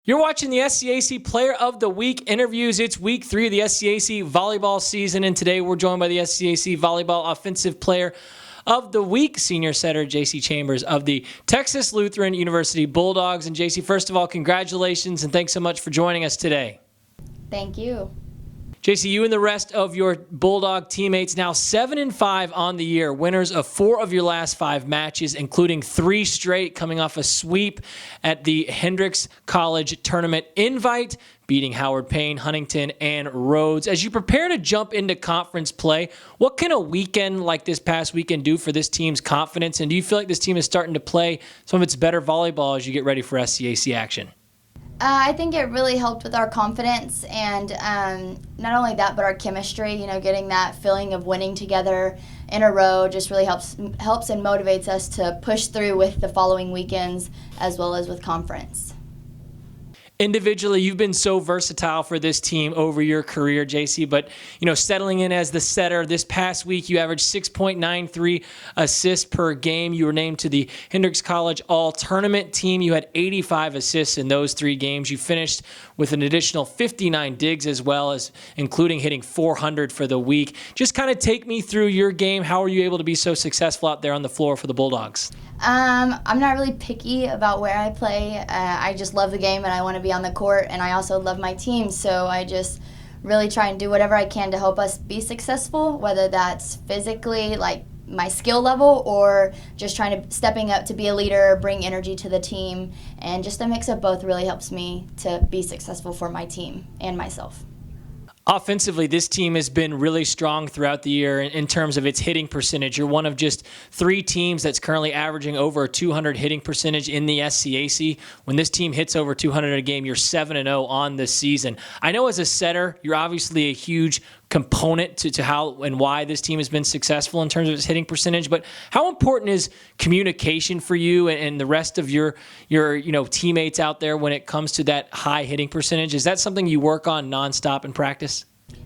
You're watching the SCAC Player of the Week interviews. It's week 3 of the SCAC volleyball season, and today we're joined by the SCAC Volleyball Offensive Player of the Week, senior setter Jaci Chambers of the Texas Lutheran University Bulldogs. And Jaci, first of all, congratulations and thanks so much for joining us today. Thank you. Jaci, you and the rest of your Bulldog teammates now 7-5 on the year, winners of 4 of your last 5 matches, including 3 straight, coming off a sweep at the Hendrix College Tournament Invite, beating Howard Payne, Huntingdon, and Rhodes. As you prepare to jump into conference play, what can a weekend like this past weekend do for this team's confidence? And do you feel like this team is starting to play some of its better volleyball as you get ready for SCAC action? I think it really helped with our confidence, and not only that, but our chemistry. You know, getting that feeling of winning together in a row just really helps and motivates us to push through with the following weekends as well as with conference. Individually, you've been so versatile for this team over your career, Jaci, but settling in as the setter this past week, you averaged 6.93 assists per game. You were named to the Hendrix College All-Tournament team. You had 85 assists in those 3 games. You finished with an additional 59 digs as well, as including hitting 400 for the week. Just kind of take me through your game. How were you able to be so successful out there on the floor for the Bulldogs? I'm not really picky about where I play. I just love the game and I want to be on the court, and I also love my team, so I just really try and do whatever I can to help us be successful, whether that's physically, like my skill level, or just trying to stepping up to be a leader, bring energy to the team, and just a mix of both really helps me to be successful for my team and myself. Offensively, this team has been really strong throughout the year in terms of its hitting percentage. You're one of just 3 teams that's currently averaging over a 200 hitting percentage in the SCAC. When this team hits over 200 a game, you're 7-0 on this season. I know as a setter, you're obviously a huge component to how and why this team has been successful in terms of its hitting percentage, but how important is communication for you and the rest of your teammates out there when it comes to that high hitting percentage? Is that something you work on nonstop in practice?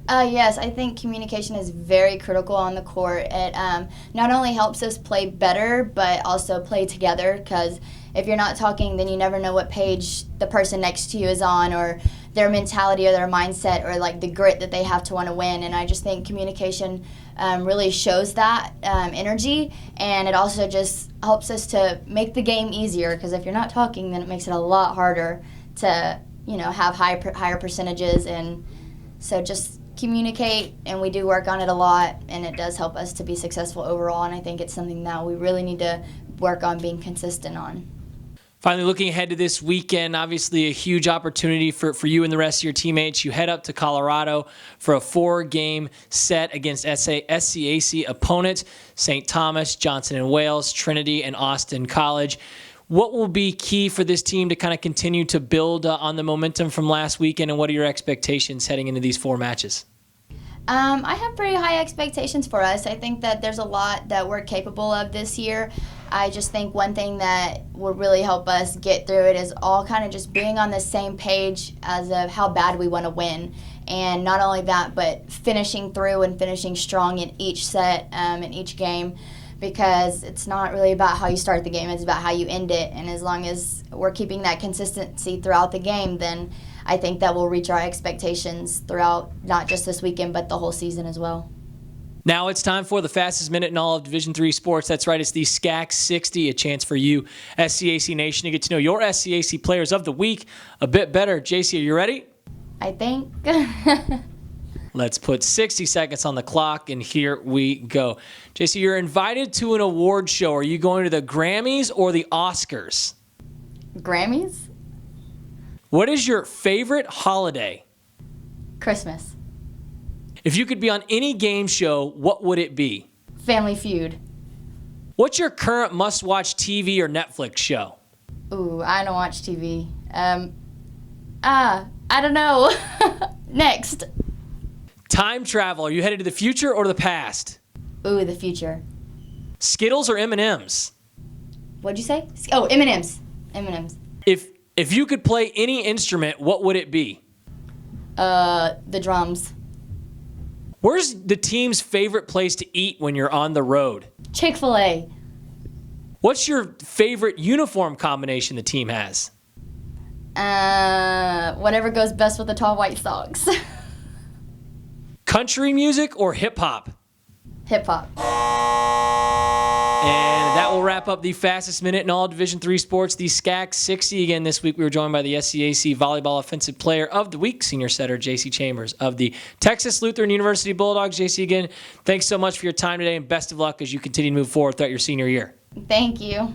Yes, I think communication is very critical on the court. It not only helps us play better, but also play together, because if you're not talking, then you never know what page the person next to you is on, or their mentality or their mindset, or like the grit that they have to want to win. And I just think communication really shows that energy, and it also just helps us to make the game easier, because if you're not talking, then it makes it a lot harder to have higher percentages. And so just communicate, and we do work on it a lot, and it does help us to be successful overall, and I think it's something that we really need to work on being consistent on. Finally, looking ahead to this weekend, obviously a huge opportunity for you and the rest of your teammates. You head up to Colorado for a 4-game set against SCAC opponents, St. Thomas, Johnson & Wales, Trinity, and Austin College. What will be key for this team to kind of continue to build on the momentum from last weekend, and what are your expectations heading into these 4 matches? I have pretty high expectations for us. I think that there's a lot that we're capable of this year. I just think one thing that will really help us get through it is all kind of just being on the same page as of how bad we want to win. And not only that, but finishing through and finishing strong in each set, in each game, because it's not really about how you start the game, it's about how you end it. And as long as we're keeping that consistency throughout the game, then I think that we'll reach our expectations throughout not just this weekend, but the whole season as well. Now it's time for the fastest minute in all of Division III sports. That's right, it's the SCAC 60, a chance for you, SCAC Nation, to get to know your SCAC Players of the Week a bit better. Jaci, are you ready? I think. Let's put 60 seconds on the clock, and here we go. Jaci, you're invited to an award show. Are you going to the Grammys or the Oscars? Grammys? What is your favorite holiday? Christmas. If you could be on any game show, what would it be? Family Feud. What's your current must-watch TV or Netflix show? Ooh, I don't watch TV. I don't know. Next. Time travel. Are you headed to the future or the past? Ooh, the future. Skittles or M&M's? What'd you say? Oh, M&M's. M&M's. If you could play any instrument, what would it be? The drums. Where's the team's favorite place to eat when you're on the road? Chick-fil-A. What's your favorite uniform combination the team has? Whatever goes best with the tall white socks. Country music or hip hop? Hip hop. And that will wrap up the fastest minute in all Division III sports, the SCAC 60. Again, this week we were joined by the SCAC Volleyball Offensive Player of the Week, senior setter Jaci Chambers of the Texas Lutheran University Bulldogs. Jaci, again, thanks so much for your time today, and best of luck as you continue to move forward throughout your senior year. Thank you.